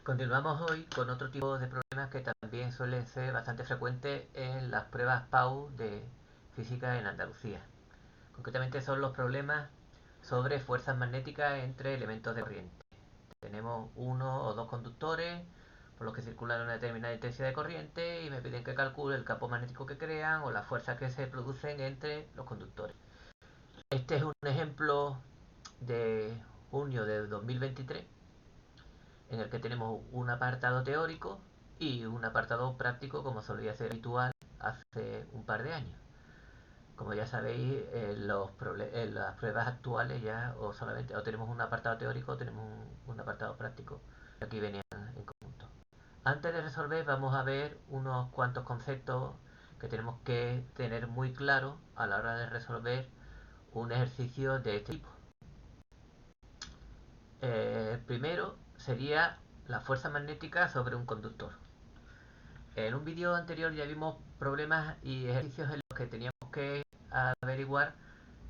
Continuamos hoy con otro tipo de problemas que también suelen ser bastante frecuentes en las pruebas PAU de física en Andalucía. Concretamente son los problemas sobre fuerzas magnéticas entre elementos de corriente. Tenemos uno o dos conductores por los que circulan una determinada intensidad de corriente y me piden que calcule el campo magnético que crean o las fuerzas que se producen entre los conductores. Este es un ejemplo de junio de 2023 en el que tenemos un apartado teórico y un apartado práctico como solía ser habitual hace un par de años. Como ya sabéis, en las pruebas actuales ya o tenemos un apartado teórico o tenemos un apartado práctico. Aquí venían en conjunto. Antes de resolver vamos a ver unos cuantos conceptos que tenemos que tener muy claros a la hora de resolver un ejercicio de este tipo. Primero sería la fuerza magnética sobre un conductor. En un vídeo anterior ya vimos problemas y ejercicios en los que teníamos que averiguar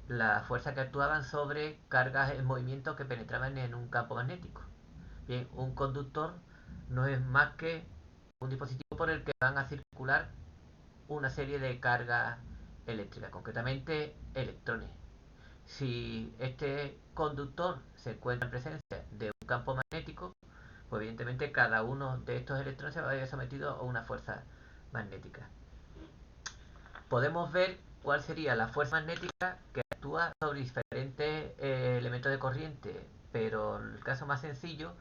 la fuerza que actuaban sobre cargas en movimiento que penetraban en un campo magnético. Bien, un conductor no es más que un dispositivo por el que van a circular una serie de cargas eléctricas, concretamente electrones. Si este conductor se encuentra en presencia de un campo magnético, pues evidentemente cada uno de estos electrones se va a ver sometido a una fuerza magnética. Podemos ver cuál sería la fuerza magnética que actúa sobre diferentes elementos de corriente, pero el caso más sencillo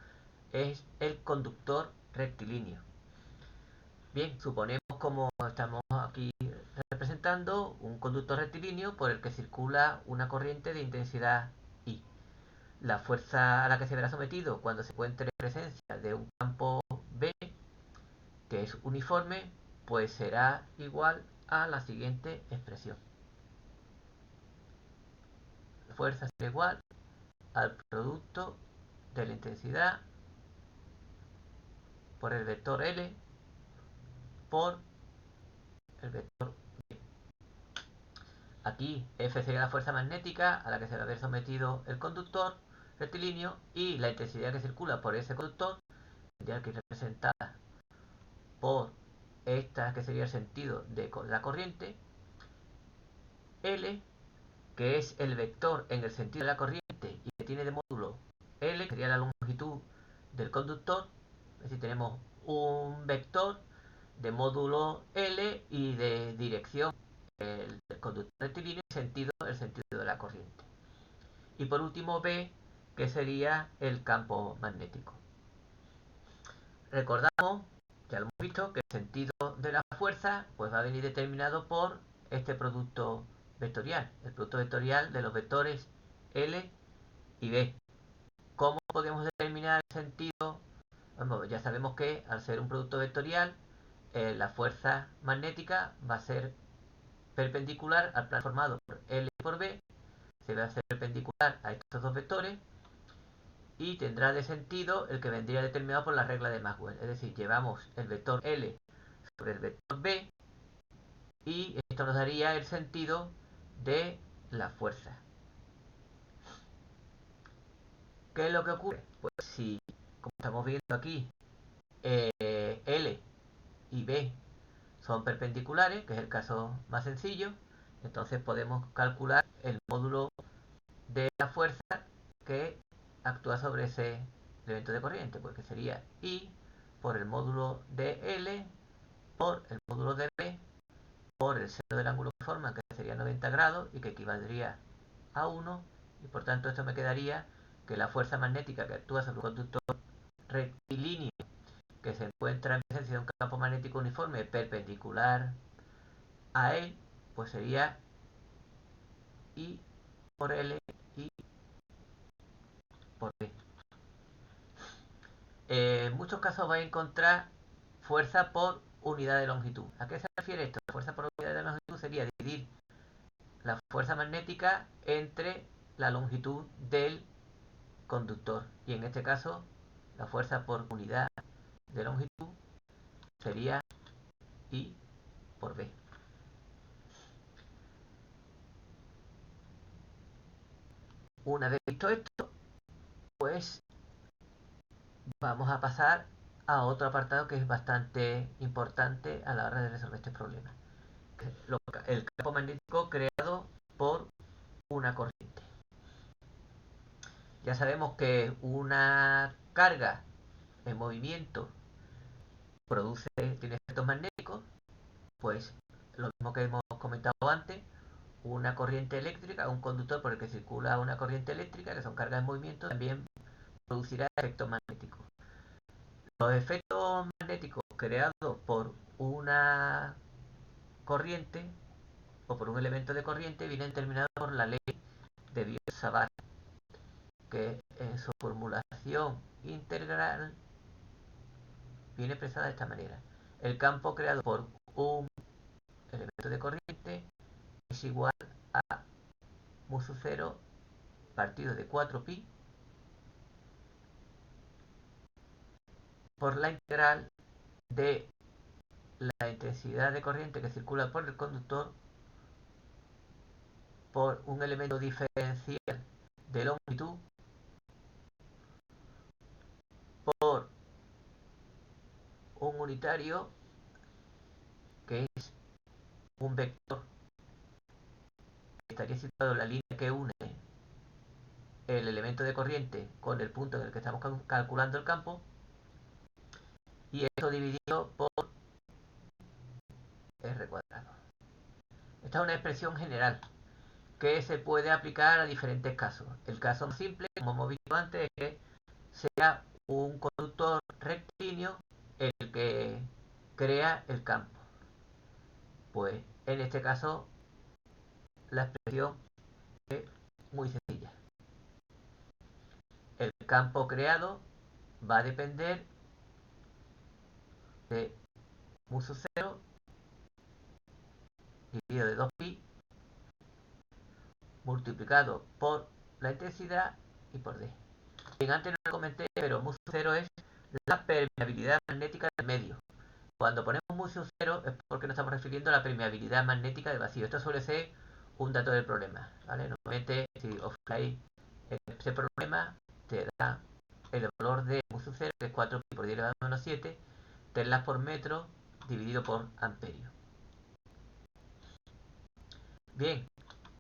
es el conductor rectilíneo. Bien, suponemos, como estamos aquí representando, un conductor rectilíneo por el que circula una corriente de intensidad I. La fuerza a la que se verá sometido cuando se encuentre en presencia de un campo B, que es uniforme, pues será igual a la siguiente expresión. La fuerza será igual al producto de la intensidad por el vector L por el vector B. Aquí F sería la fuerza magnética a la que se va a ver sometido el conductor rectilíneo y la intensidad que circula por ese conductor tendría que ir representada por esta que sería el sentido de la corriente, L, que es el vector en el sentido de la corriente y que tiene de módulo L, que sería la longitud del conductor. Es decir, tenemos un vector de módulo L y de dirección del conductor rectilíneo y el sentido de la corriente. Y por último B, que sería el campo magnético. Recordamos, ya lo hemos visto, que el sentido de la fuerza pues va a venir determinado por este producto vectorial, el producto vectorial de los vectores L y B. ¿Cómo podemos determinar el sentido? Bueno, ya sabemos que al ser un producto vectorial, la fuerza magnética va a ser perpendicular al plano formado por L por B, se va a hacer perpendicular a estos dos vectores y tendrá de sentido el que vendría determinado por la regla de Maxwell. Es decir, llevamos el vector L sobre el vector B y esto nos daría el sentido de la fuerza. ¿Qué es lo que ocurre? Pues si, como estamos viendo aquí, L y B son perpendiculares, que es el caso más sencillo, entonces podemos calcular el módulo de la fuerza que actúa sobre ese elemento de corriente, porque sería I por el módulo de L por el módulo de B por el seno del ángulo que forma, que sería 90 grados y que equivaldría a 1, y por tanto esto me quedaría que la fuerza magnética que actúa sobre un conductor rectilíneo que se encuentra en presencia de un campo magnético uniforme perpendicular a él, pues sería I por L y por B. En muchos casos vais a encontrar fuerza por unidad de longitud. ¿A qué se refiere esto? La fuerza por unidad de longitud sería dividir la fuerza magnética entre la longitud del conductor. Y en este caso, la fuerza por unidad de longitud sería I por B. Una vez visto esto, pues vamos a pasar a otro apartado que es bastante importante a la hora de resolver este problema. El campo magnético creado por una corriente. Ya sabemos que una carga en movimiento tiene efectos magnéticos, pues lo mismo que hemos comentado antes, una corriente eléctrica, un conductor por el que circula una corriente eléctrica, que son cargas en movimiento, también producirá efectos magnéticos. Los efectos magnéticos creados por una corriente o por un elemento de corriente vienen determinados por la ley de Biot-Savart, que en su formulación integral viene expresada de esta manera. El campo creado por un elemento de corriente es igual a mu sub 0 partido de 4pi por la integral de la intensidad de corriente que circula por el conductor por un elemento diferencial de longitud por un unitario que es un vector que estaría situado en la línea que une el elemento de corriente con el punto en el que estamos calculando el campo, y esto dividido por r cuadrado. Esta es una expresión general que se puede aplicar a diferentes casos. El caso más simple, como hemos visto antes, es que sea un conductor rectilíneo el que crea el campo. Pues en este caso la expresión es muy sencilla. El campo creado va a depender de mu sub 0 dividido de 2pi multiplicado por la intensidad y por d. Bien, antes no lo comenté, pero mu sub 0 es la permeabilidad magnética del medio. Cuando ponemos mu sub 0 es porque nos estamos refiriendo a la permeabilidad magnética del vacío. Esto suele ser un dato del problema, ¿vale? Normalmente, si os fijáis en este problema, te da el valor de mu sub 0, que es 4pi por 10 elevado a menos 7, teslas por metro dividido por amperio. Bien,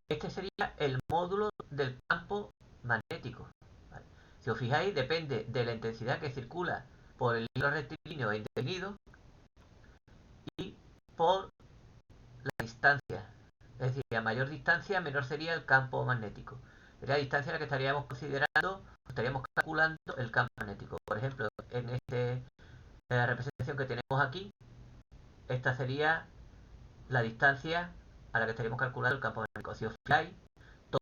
este sería el módulo del campo magnético, ¿vale? Si os fijáis, depende de la intensidad que circula por el hilo rectilíneo e indefinido y por la distancia. Es decir, a mayor distancia, menor sería el campo magnético. Sería la distancia en la que estaríamos considerando, estaríamos calculando el campo magnético. Por ejemplo, en la representación que tenemos aquí, esta sería la distancia a la que estaríamos calculando el campo magnético. Si os fijáis,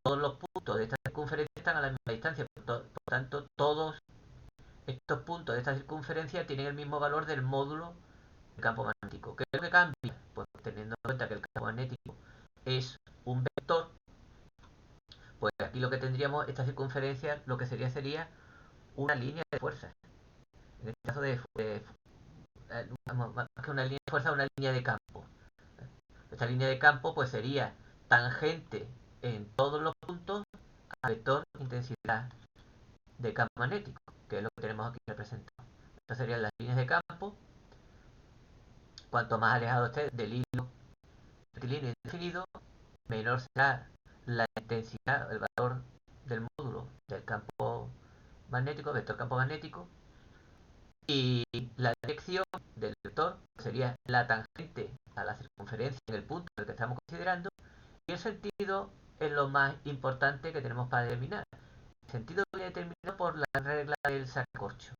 todos los puntos de esta circunferencia están a la misma distancia. Por tanto, todos estos puntos de esta circunferencia tienen el mismo valor del módulo del campo magnético. ¿Qué es lo que cambia? Pues teniendo en cuenta que el campo magnético es un vector, pues aquí lo que tendríamos, esta circunferencia, lo que sería una línea de fuerza. En este caso más que una línea de fuerza, una línea de campo. Esta línea de campo pues sería tangente en todos los puntos al vector intensidad de campo magnético, que es lo que tenemos aquí representado. Estas serían las líneas de campo. Cuanto más alejado esté del hilo rectilíneo indefinido, menor será la intensidad, el valor del módulo del campo magnético, vector campo magnético, y la dirección del vector sería la tangente a la circunferencia en el punto en el que estamos considerando, y el sentido es lo más importante que tenemos para determinar. El sentido viene determinado por la regla del sacacorcho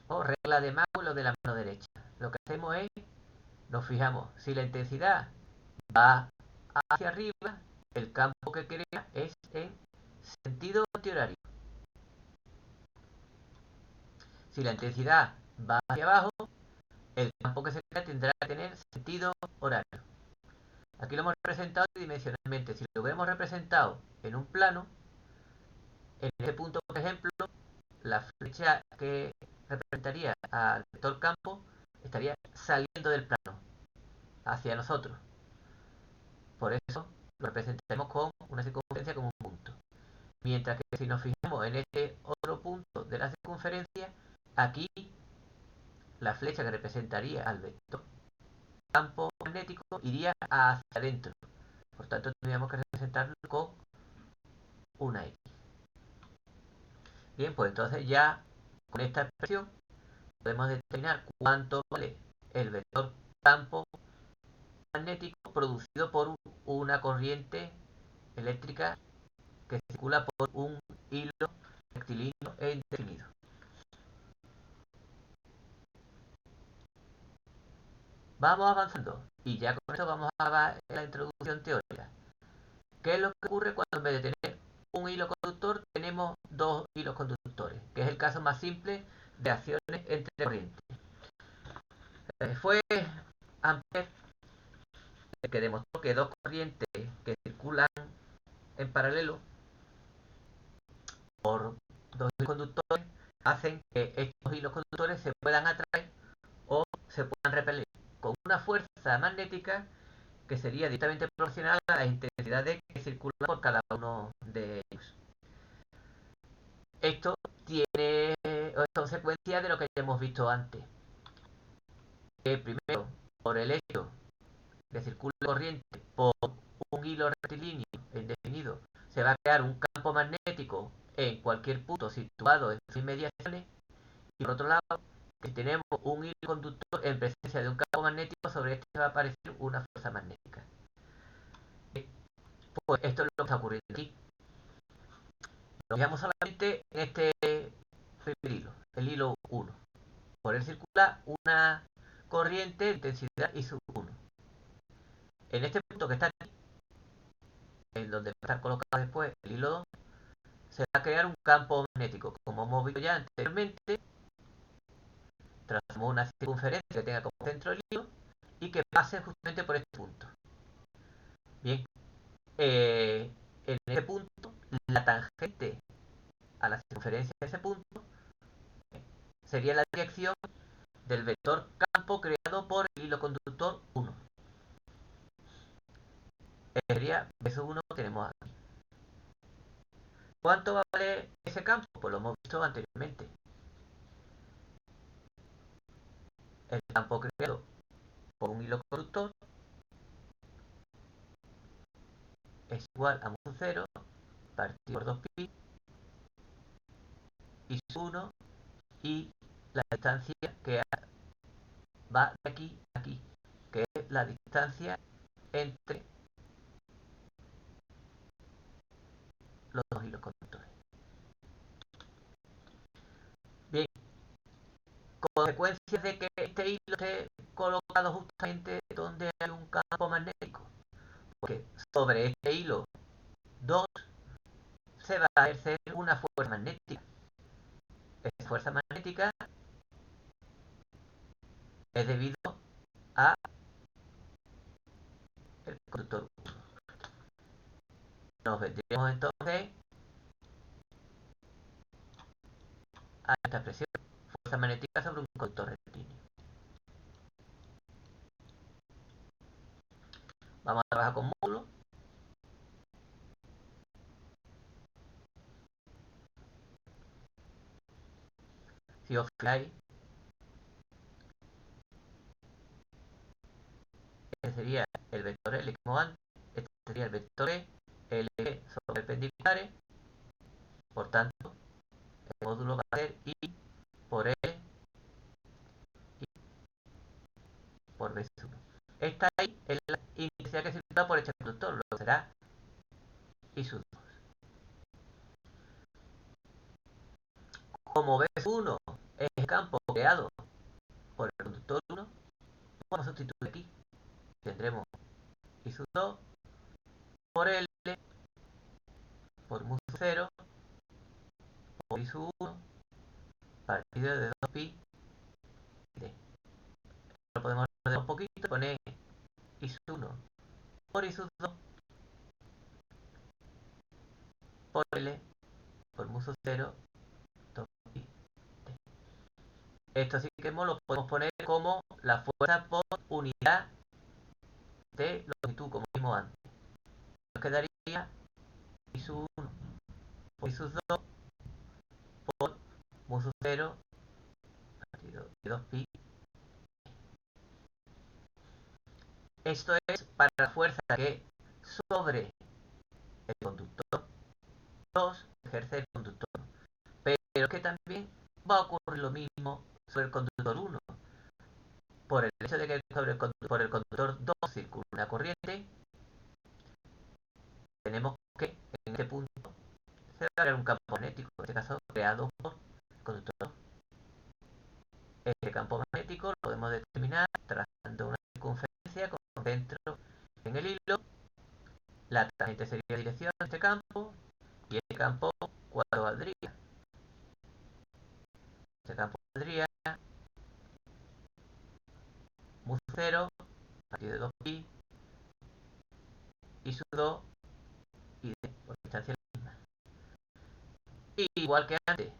o regla de Maxwell o de la mano derecha. Lo que hacemos es, nos fijamos, si la intensidad va hacia arriba, el campo que crea es en sentido antihorario. Si la intensidad va hacia abajo, el campo que se crea tendrá que tener sentido horario. Aquí lo hemos representado tridimensionalmente. Si lo hubiéramos representado en un plano, en este punto, por ejemplo, la flecha que representaría al vector campo estaría saliendo del plano hacia nosotros. Por eso lo representaremos con una circunferencia como un punto. Mientras que si nos fijamos en este otro punto de la circunferencia, aquí la flecha que representaría al vector campo magnético iría hacia adentro. Por tanto, tendríamos que representarlo con una X. Bien, pues entonces ya con esta expresión podemos determinar cuánto vale el vector campo magnético producido por una corriente eléctrica que circula por un hilo rectilíneo e indefinido. Vamos avanzando y ya con esto vamos a la introducción teórica. ¿Qué es lo que ocurre cuando en vez de tener un hilo conductor tenemos dos hilos conductores? Que es el caso más simple de acciones entre corrientes. Fue Ampère el que demostró que dos corrientes que circulan en paralelo por dos hilos conductores hacen que estos hilos conductores se puedan atraer o se puedan repeler con una fuerza magnética que sería directamente proporcional a las intensidades que circulan por cada uno de ellos. Esto tiene consecuencias de lo que ya hemos visto antes. Primero, por el hecho de circular corriente por un hilo rectilíneo indefinido, se va a crear un campo magnético en cualquier punto situado en sus inmediaciones. Y por otro lado, si tenemos un hilo conductor en presencia de un campo magnético, sobre este va a aparecer una fuerza magnética. Pues esto es lo que está ocurriendo aquí. Nos fijamos solamente en este primer hilo, el hilo 1. Por él circula una corriente de intensidad I sub 1. En este punto que está aquí, en donde va a estar colocado después el hilo 2, se va a crear un campo magnético. Como hemos visto ya anteriormente, trazamos una circunferencia que tenga como centro el hilo y que pase justamente por este punto. Bien, en este punto, la tangente a la circunferencia de ese punto sería la dirección del vector campo creado por el hilo conductor 1. Sería B sub 1 que tenemos aquí. ¿Cuánto va a valer ese campo? Pues lo hemos visto anteriormente. El campo creado por un hilo conductor es igual a mu 0 partido por 2pi y sub 1 y la distancia que va de aquí a aquí, que es la distancia entre los dos hilos conductores. Bien, consecuencias de que este hilo esté colocado justamente donde hay un campo magnético. Porque sobre este hilo 2 se va a ejercer una fuerza magnética. Esa fuerza magnética es debido a el conductor 1. Nos vendríamos entonces a esta expresión, fuerza magnética sobre un conductor rectilíneo. Vamos a trabajar con módulos. Si os fijáis, este sería el vector L como antes, este sería el vector E, L son perpendiculares, por tanto, el módulo va a ser I por L y por B sub 1. Esta I es la intensidad que circula por este conductor, lo que será I sub 2. Como B sub 1 es el campo creado por el conductor 1, vamos a sustituir aquí. Tendremos I sub 2 por L por mu sub 0 por I sub 1 partido de 2pi d. Lo podemos ordenar un poquito, poner I sub 1 por I sub 2 por L por mu sub 0 2pi d. Esto sí que lo podemos poner como la fuerza por unidad de longitud, como vimos antes. Nos quedaría I sub 1 por I sub 2 por mu sub 0 partido de 2pi Esto es para la fuerza que sobre el conductor 2 ejerce el conductor. Pero que también va a ocurrir lo mismo sobre el conductor 1. Por el hecho de que por el conductor 2 circula una corriente, tenemos que en este punto se va a crear un campo magnético, en este caso creado por el conductor 2. Este campo magnético lo podemos determinar trazando una circunferencia con centro en el hilo. La tangente sería la dirección de este campo y este campo, ¿cuánto valdría? Este campo valdría mu 0 partido de 2pi y su 2 y d por distancia la misma. Y igual que antes,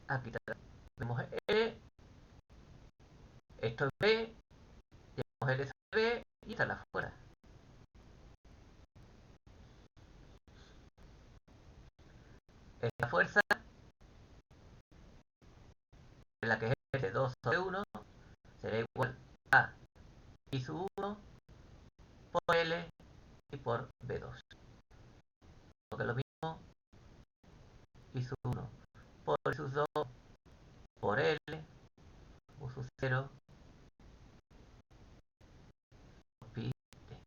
aquí tenemos E, esto es B, llevamos L sobre B y esta es la fuerza. Esta fuerza es la que es de 2 sobre 1 será igual a I sub 1 por L y por B2. Lo que es lo mismo, I sub 1 por I sub 2 por L, U sub 0, pi t.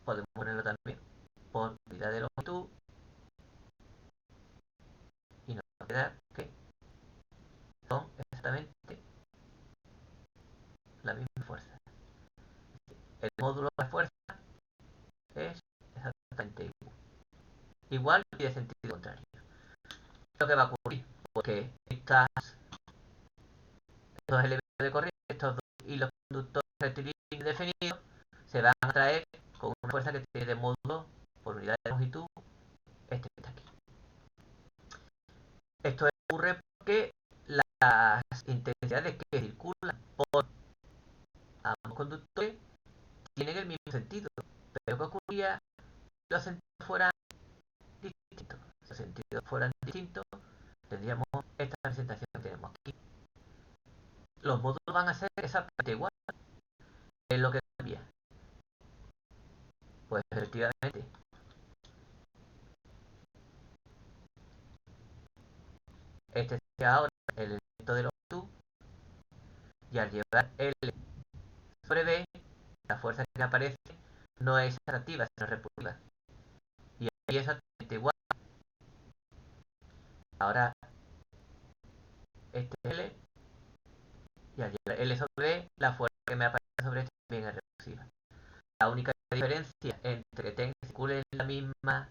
Podemos ponerlo también por unidad de longitud y nos va a quedar que son exactamente la misma fuerza. El módulo de la fuerza es exactamente igual y de sentido contrario. ¿Lo que va a ocurrir? Porque estos elementos de corriente, estos dos hilos conductores rectilíneos indefinidos, se van a atraer con una fuerza que tiene de módulo por unidad de longitud este que está aquí. Esto ocurre porque las intensidades que circulan por ambos conductores tienen el mismo sentido. Pero ¿qué ocurría si los sentidos fueran distintos? Si los sentidos fueran distintos, tendríamos esta presentación que tenemos aquí. Los módulos van a ser exactamente igual. ¿Qué es lo que cambia? Pues efectivamente, este sería ahora el elemento de longitud y al llevar L sobre B, la fuerza que aparece no es atractiva, sino repulsiva. Y ahí es exactamente igual. Ahora este es L y al llevar L sobre B, la fuerza que me aparece sobre este también es repulsiva. La única diferencia entre que circulen en la misma,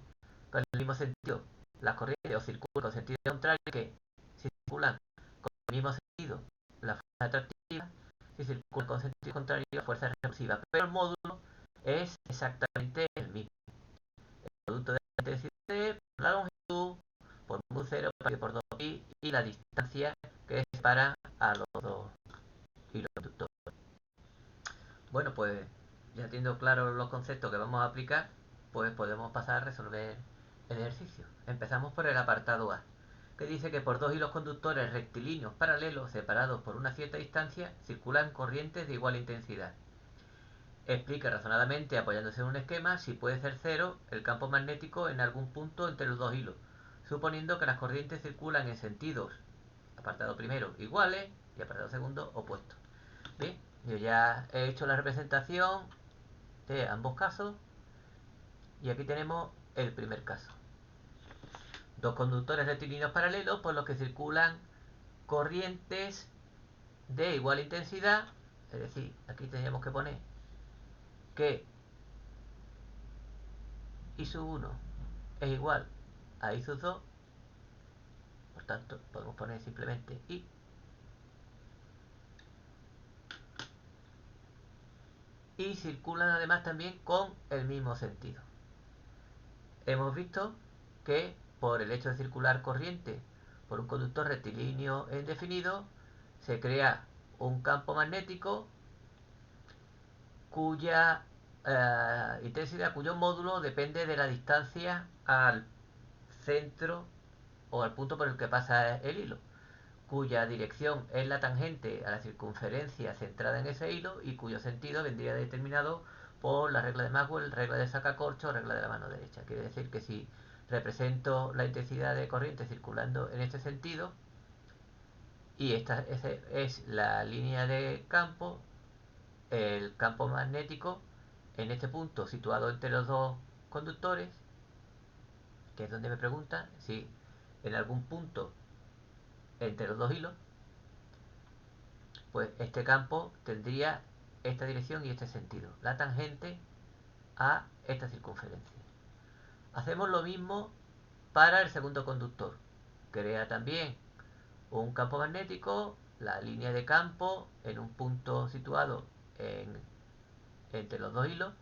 con el mismo sentido las corrientes o circulan con sentido contrario es que si circulan con el mismo sentido la fuerza es atractiva, si circulan con sentido contrario la fuerza es repulsiva. Pero el módulo es exactamente el mismo. El producto de la intensidad por la longitud por mu 0 por 2pi y la distancia que separa a los dos hilos conductores. Bueno, pues ya teniendo claros los conceptos que vamos a aplicar, pues podemos pasar a resolver el ejercicio. Empezamos por el apartado A, que dice que por dos hilos conductores rectilíneos paralelos separados por una cierta distancia circulan corrientes de igual intensidad. Explica razonadamente, apoyándose en un esquema, si puede ser cero el campo magnético en algún punto entre los dos hilos, suponiendo que las corrientes circulan en sentidos, apartado primero, iguales y apartado segundo, opuestos. Bien, yo ya he hecho la representación de ambos casos y aquí tenemos el primer caso. Dos conductores rectilíneos paralelos por los que circulan corrientes de igual intensidad, es decir, aquí tendríamos que poner que I sub 1 es igual a I sub 2, por tanto podemos poner simplemente I, y circulan además también con el mismo sentido. Hemos visto que por el hecho de circular corriente por un conductor rectilíneo e indefinido se crea un campo magnético cuya intensidad, cuyo módulo depende de la distancia al centro o al punto por el que pasa el hilo, cuya dirección es la tangente a la circunferencia centrada en ese hilo y cuyo sentido vendría determinado por la regla de Maxwell, regla de sacacorcho o regla de la mano derecha. Quiere decir que si represento la intensidad de corriente circulando en este sentido y esta es la línea de campo, el campo magnético en este punto situado entre los dos conductores, que es donde me pregunta si en algún punto entre los dos hilos, pues este campo tendría esta dirección y este sentido, la tangente a esta circunferencia. Hacemos lo mismo para el segundo conductor. Crea también un campo magnético, la línea de campo en un punto situado entre los dos hilos,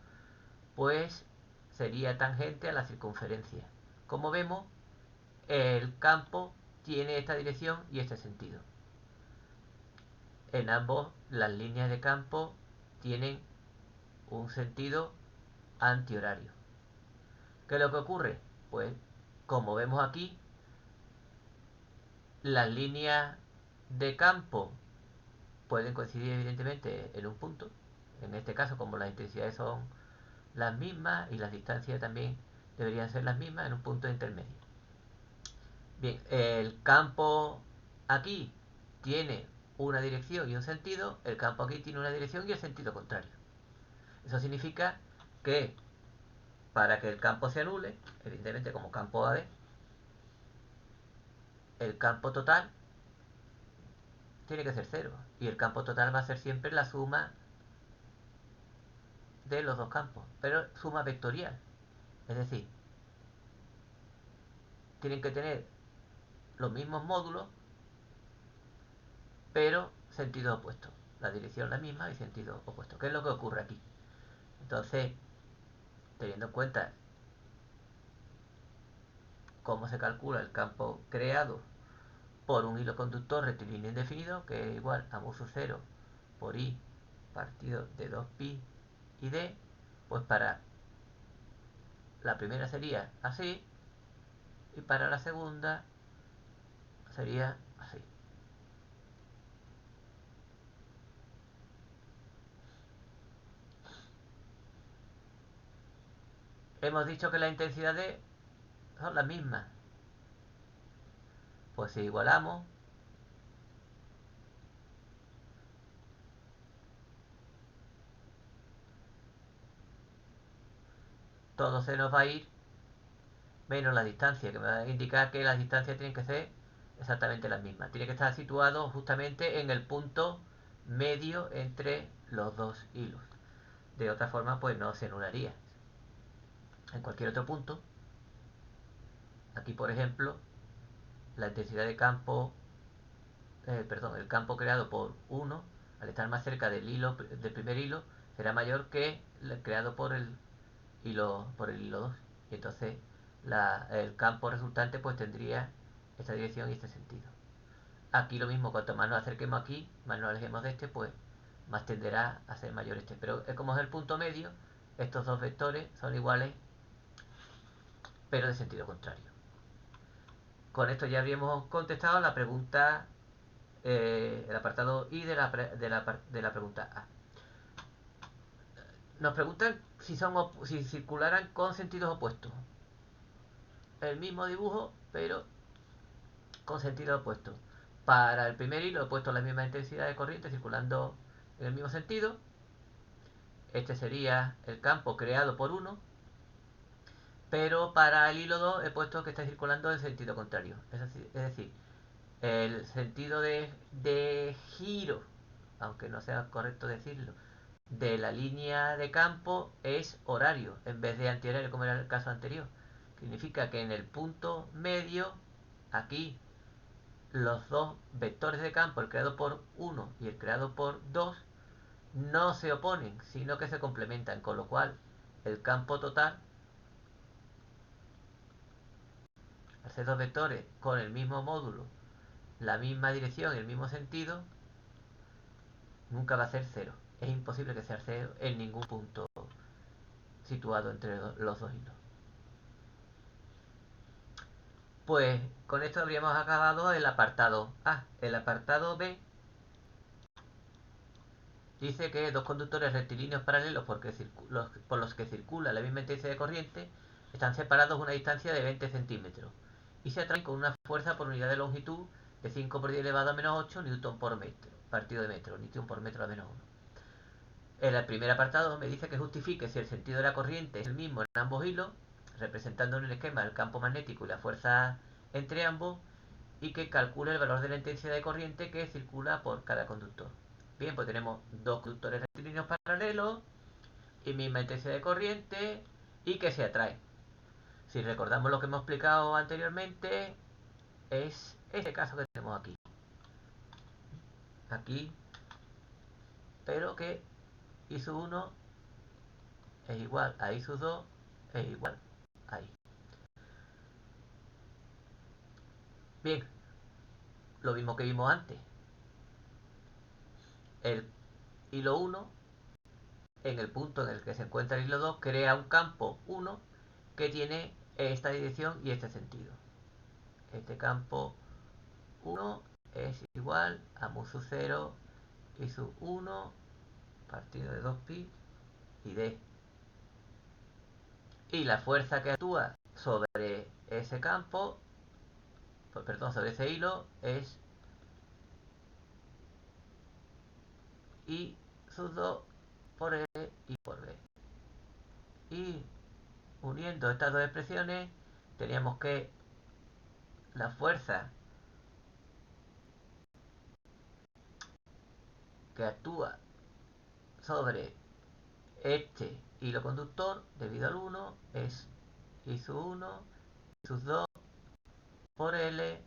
pues sería tangente a la circunferencia. Como vemos, el campo tiene esta dirección y este sentido. En ambos las líneas de campo tienen un sentido antihorario. ¿Qué es lo que ocurre? Pues como vemos aquí, las líneas de campo pueden coincidir evidentemente en un punto. En este caso, como las intensidades son las mismas y las distancias también deberían ser las mismas, en un punto intermedio. Bien, el campo aquí tiene una dirección y un sentido, el campo aquí tiene una dirección y el sentido contrario. Eso significa que para que el campo se anule, evidentemente como campo AD, el campo total tiene que ser cero. Y el campo total va a ser siempre la suma de los dos campos, pero suma vectorial. Es decir, tienen que tener los mismos módulos, pero sentido opuesto. La dirección la misma y sentido opuesto. ¿Qué es lo que ocurre aquí? Entonces, teniendo en cuenta cómo se calcula el campo creado por un hilo conductor rectilíneo indefinido, que es igual a mu sub 0 por i partido de 2pi y d, pues para la primera sería así y para la segunda sería así. Hemos dicho que la intensidad D son las mismas. Pues si igualamos, todo se nos va a ir menos la distancia, que me va a indicar que las distancias tienen que ser exactamente las mismas. Tiene que estar situado justamente en el punto medio entre los dos hilos. De otra forma, pues no se anularía. En cualquier otro punto, aquí por ejemplo, la intensidad de campo, el campo creado por 1, al estar más cerca del primer hilo, será mayor que el creado por el hilo 2. Y entonces el campo resultante pues tendría esta dirección y este sentido. Aquí lo mismo, cuanto más nos acerquemos aquí, más nos alejemos de este, pues más tenderá a ser mayor este. Pero como es el punto medio, estos dos vectores son iguales, pero de sentido contrario. Con esto ya habríamos contestado la pregunta, el apartado I de la pregunta A. Nos preguntan si circularan con sentidos opuestos. El mismo dibujo, pero con sentido opuesto. Para el primer hilo he puesto la misma intensidad de corriente circulando en el mismo sentido. Este sería el campo creado por 1. Pero para el hilo 2 he puesto que está circulando en sentido contrario. Es decir, el sentido de giro, aunque no sea correcto decirlo, de la línea de campo es horario en vez de antihorario como era el caso anterior. Significa que en el punto medio, aquí, los dos vectores de campo, el creado por 1 y el creado por 2, no se oponen, sino que se complementan, con lo cual el campo total, al ser dos vectores con el mismo módulo, la misma dirección y el mismo sentido, nunca va a ser cero. Es imposible que sea cero en ningún punto situado entre los dos hilos. Pues con esto habríamos acabado el apartado A. El apartado B dice que dos conductores rectilíneos paralelos por los que circula la misma intensidad de corriente están separados a una distancia de 20 centímetros y se atraen con una fuerza por unidad de longitud de 5 por 10 elevado a menos 8 newton por metro, partido de metro, newton por metro a menos 1. En el primer apartado me dice que justifique si el sentido de la corriente es el mismo en ambos hilos, representando en el esquema el campo magnético y la fuerza entre ambos, y que calcule el valor de la intensidad de corriente que circula por cada conductor. Bien, pues tenemos dos conductores rectilíneos paralelos y misma intensidad de corriente y que se atraen. Si recordamos lo que hemos explicado anteriormente, es este caso que tenemos aquí. Aquí, pero que I sub 1 es igual a I sub 2 es igual a I. Bien, lo mismo que vimos antes. El hilo 1, en el punto en el que se encuentra el hilo 2, crea un campo 1 que tiene esta dirección y este sentido. Este campo 1 es igual a mu sub 0 y sub 1 partido de 2pi y d. Y la fuerza que actúa sobre ese campo, perdón, sobre ese hilo es I sub 2 por L y por B. Y uniendo estas dos expresiones, teníamos que la fuerza que actúa sobre este hilo conductor debido al 1 es I sub 1, I sub 2 por L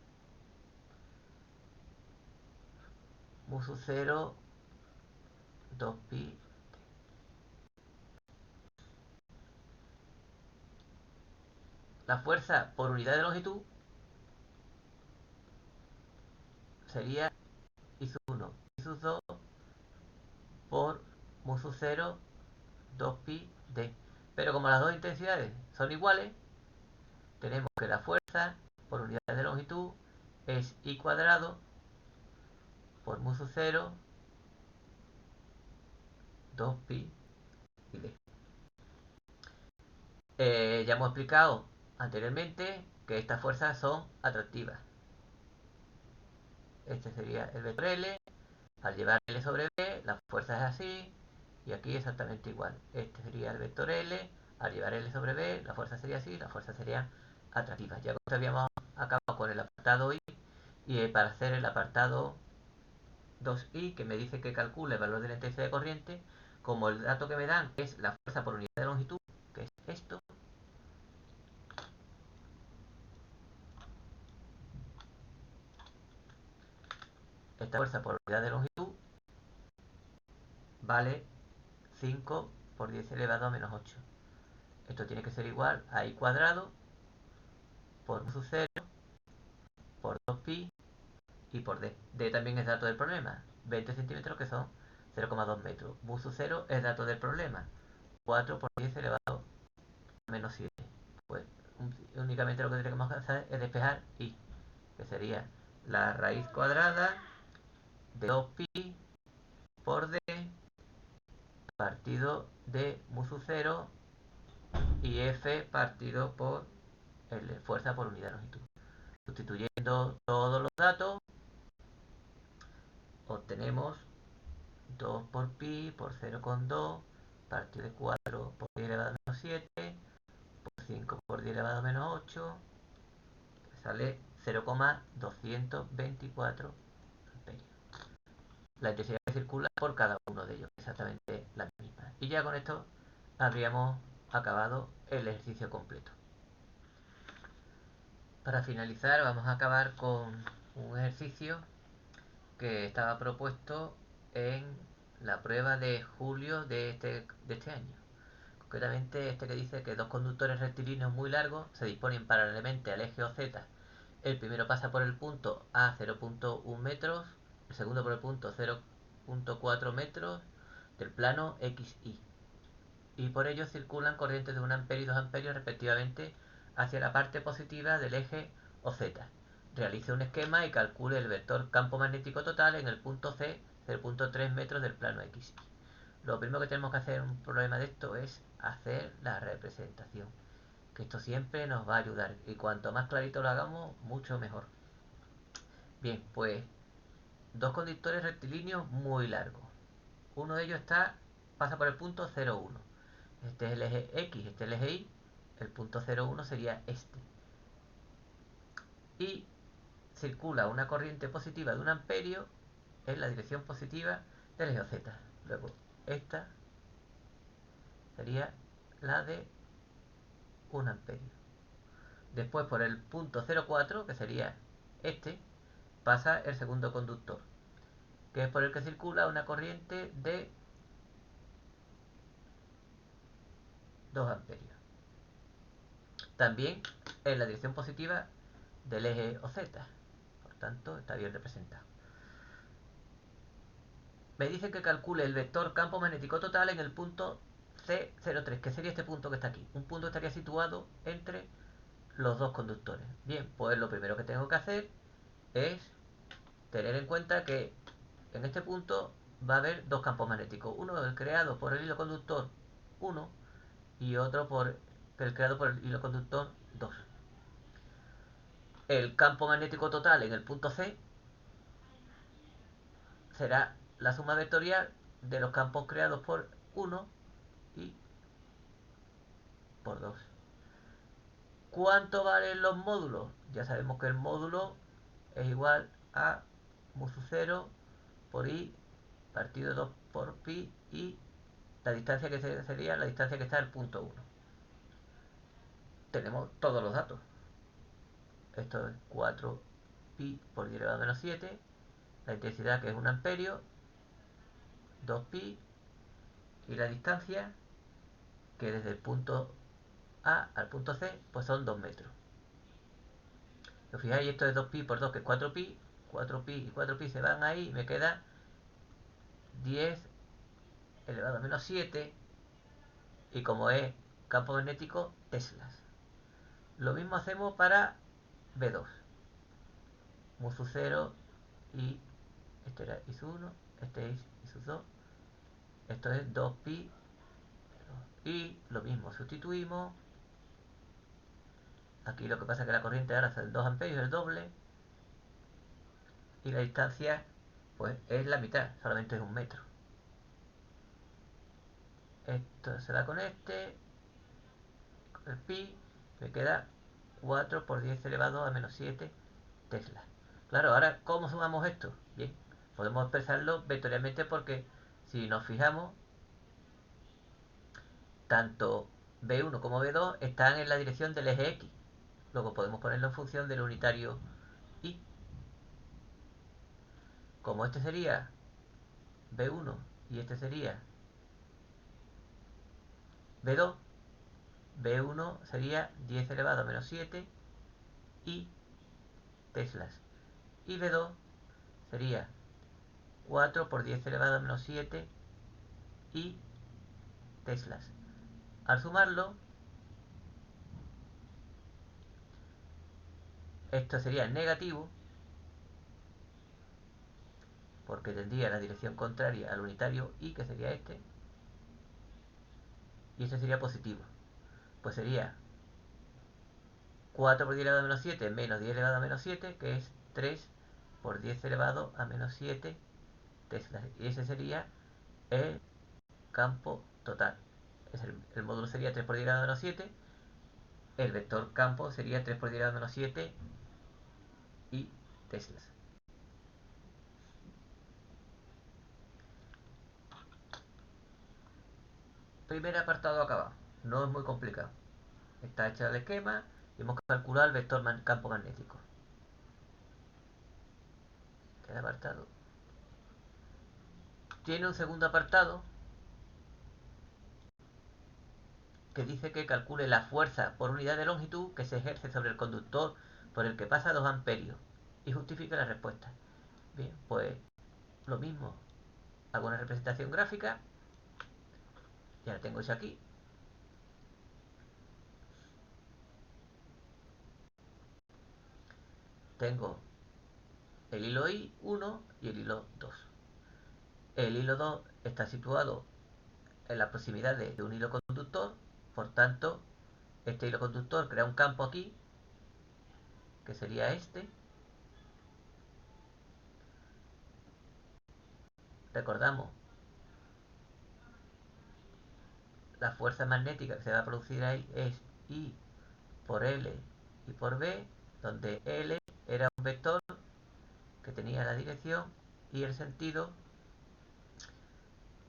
mu sub 0 2pi. La fuerza por unidad de longitud sería I sub 1, I sub 2 por mu sub 0 2pi d. Pero como las dos intensidades son iguales, tenemos que la fuerza por unidad de longitud es I cuadrado por mu sub 0 2pi y d. Ya hemos explicado anteriormente que estas fuerzas son atractivas. Este sería el vector L. Al llevar L sobre B, la fuerza es así. Y aquí exactamente igual. Este sería el vector L. Al llevar L sobre B, la fuerza sería así. La fuerza sería atractiva. Ya que habíamos acabado con el apartado I. Y para hacer el apartado 2i, que me dice que calcule el valor de la intensidad de corriente, como el dato que me dan es la fuerza por unidad de longitud, que es esto, esta fuerza por unidad de longitud vale 5 por 10 elevado a menos 8. Esto tiene que ser igual a I cuadrado por mu sub 0 por 2pi y por d. D también es dato del problema. 20 centímetros que son 0,2 metros. Mu sub 0 es dato del problema. 4 por 10 elevado a menos 7. Pues únicamente lo que tenemos que hacer es despejar I, que sería la raíz cuadrada de 2pi por d partido de mu sub 0 y F partido por fuerza por unidad de longitud. Sustituyendo todos los datos, obtenemos 2 por pi por 0,2 partido de 4 por 10 elevado a menos 7 por 5 por 10 elevado a menos 8, que sale 0,224 amperios. La intensidad que circula por cada uno de ellos, exactamente la misma. Y ya con esto habríamos acabado el ejercicio completo. Para finalizar vamos a acabar con un ejercicio que estaba propuesto en la prueba de julio de este año. Concretamente este que dice que dos conductores rectilíneos muy largos se disponen paralelamente al eje OZ. El primero pasa por el punto A 0,1 metros, el segundo por el punto 0,4 metros del plano XY. Y por ello circulan corrientes de 1 amperio y 2 amperios respectivamente hacia la parte positiva del eje o Z. Realice un esquema y calcule el vector campo magnético total en el punto C, 0.3 metros del plano X. Lo primero que tenemos que hacer en un problema de esto es hacer la representación, que esto siempre nos va a ayudar, y cuanto más clarito lo hagamos, mucho mejor. Bien, pues dos conductores rectilíneos muy largos. Uno de ellos pasa por el punto 0,1. Este es el eje X, este es el eje Y. El punto 0,1 sería este. Y circula una corriente positiva de 1 amperio en la dirección positiva del eje Z. Luego, esta sería la de 1 amperio. Después, por el punto 0,4, que sería este, pasa el segundo conductor, que es por el que circula una corriente de 2 amperios. También en la dirección positiva del eje OZ. Por tanto, está bien representado. Me dice que calcule el vector campo magnético total en el punto C03, que sería este punto que está aquí. Un punto que estaría situado entre los dos conductores. Bien, pues lo primero que tengo que hacer es tener en cuenta que en este punto va a haber dos campos magnéticos. Uno el creado por el hilo conductor 1 y otro por el creado por el hilo conductor 2. El campo magnético total en el punto C será la suma vectorial de los campos creados por 1 y por 2. ¿Cuánto valen los módulos? Ya sabemos que el módulo es igual a mu sub 0 por i partido 2 por pi y la distancia que sería la distancia que está en el punto 1. Tenemos todos los datos. Esto es 4 pi por 10 elevado a menos 7. La intensidad, que es 1 amperio, 2 pi, y la distancia, que desde el punto A al punto C, pues son 2 metros. Si os fijáis, esto es 2 pi por 2, que es 4 pi. 4 pi y 4 pi se van ahí y me queda 10 elevado a menos 7. Y como es campo magnético, teslas. Lo mismo hacemos para B2. Mu sub 0 y este era I sub 1, este es I sub 2. Esto es 2 pi. Y lo mismo, sustituimos. Aquí lo que pasa es que la corriente ahora es el 2 amperios, el doble. Y la distancia, pues es la mitad, solamente es 1 metro. Esto se da con este, con el pi, me queda 4 por 10 elevado a menos 7 teslas. Claro, ahora, ¿cómo sumamos esto? Bien, podemos expresarlo vectorialmente porque si nos fijamos, tanto B1 como B2 están en la dirección del eje X. Luego podemos ponerlo en función del unitario Y. Como este sería B1 y este sería B2, B1 sería 10 elevado a menos 7 y teslas. Y B2 sería 4 por 10 elevado a menos 7 y teslas. Al sumarlo, esto sería negativo, porque tendría la dirección contraria al unitario Y, que sería este, y este sería positivo. Pues sería 4 por 10 elevado a menos 7 menos 10 elevado a menos 7, que es 3 por 10 elevado a menos 7 teslas. Y ese sería el campo total. El módulo sería 3 por 10 elevado a menos 7. El vector campo sería 3 por 10 elevado a menos 7 y teslas. Primer apartado acabado. No es muy complicado. Está hecho el esquema y hemos calculado el vector campo magnético. Queda apartado. Tiene un segundo apartado que dice que calcule la fuerza por unidad de longitud que se ejerce sobre el conductor por el que pasa 2 amperios y justifique la respuesta. Bien, pues lo mismo. Hago una representación gráfica. Ya la tengo hecha aquí. tengo el hilo I1 y el hilo 2. El hilo 2 está situado en la proximidad de un hilo conductor, por tanto, este hilo conductor crea un campo aquí, que sería este. Recordamos, la fuerza magnética que se va a producir ahí es I por L y por B, donde L era un vector que tenía la dirección y el sentido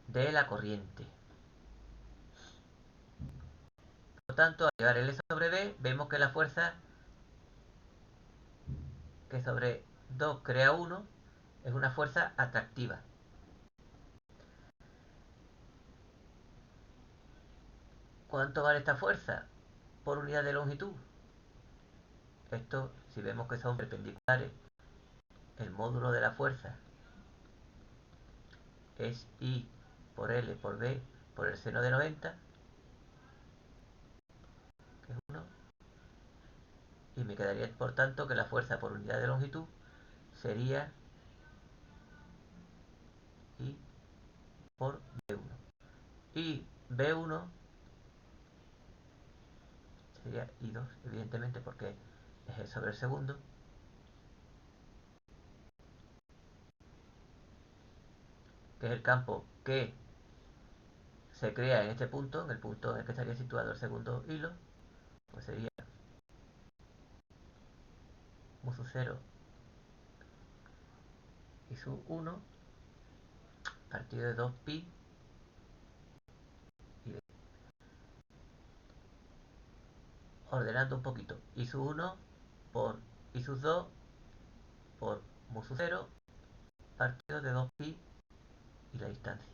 de la corriente. Por tanto, al llevar L sobre B, vemos que la fuerza que sobre 2 crea 1 es una fuerza atractiva. ¿Cuánto vale esta fuerza por unidad de longitud? Esto, si vemos que son perpendiculares, el módulo de la fuerza es I por L por B por el seno de 90, que es 1, y me quedaría por tanto que la fuerza por unidad de longitud sería I por B1. Y B1 sería I2, evidentemente, porque es el sobre el segundo. Que es el campo que se crea en este punto, en el punto en el que estaría situado el segundo hilo, pues sería mu sub 0 y sub 1 partido de 2pi y de, ordenando un poquito, i sub 1 por i sub 2 por mu sub 0 partido de 2pi y la distancia.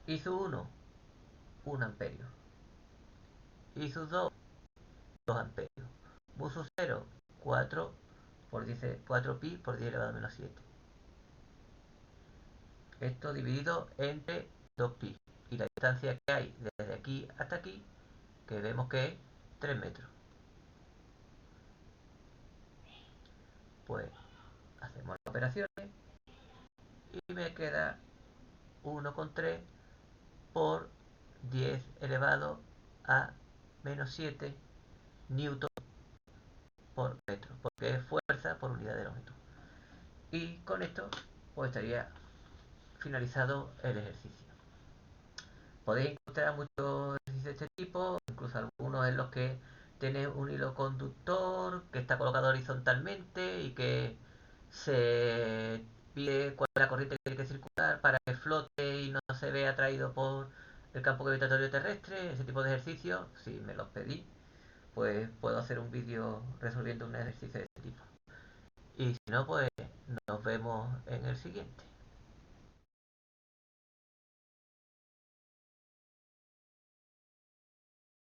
I sub 1, 1 amperio. I sub 2, 2 amperios. Mu sub 0, 4 por 10, 4pi por 10 elevado a menos 7. Esto dividido entre 2pi. Y la distancia que hay desde aquí hasta aquí, que vemos que es 3 metros. Pues hacemos las operaciones y me queda 1,3 por 10 elevado a menos 7 newton por metro, porque es fuerza por unidad de longitud. Y con esto pues estaría finalizado el ejercicio. Podéis encontrar muchos ejercicios de este tipo, incluso algunos en los que tiene un hilo conductor que está colocado horizontalmente y que se pide cuál es la corriente que tiene que circular para que flote y no se vea atraído por el campo gravitatorio terrestre. Ese tipo de ejercicios, si me los pedís, pues puedo hacer un vídeo resolviendo un ejercicio de este tipo. Y si no, pues nos vemos en el siguiente.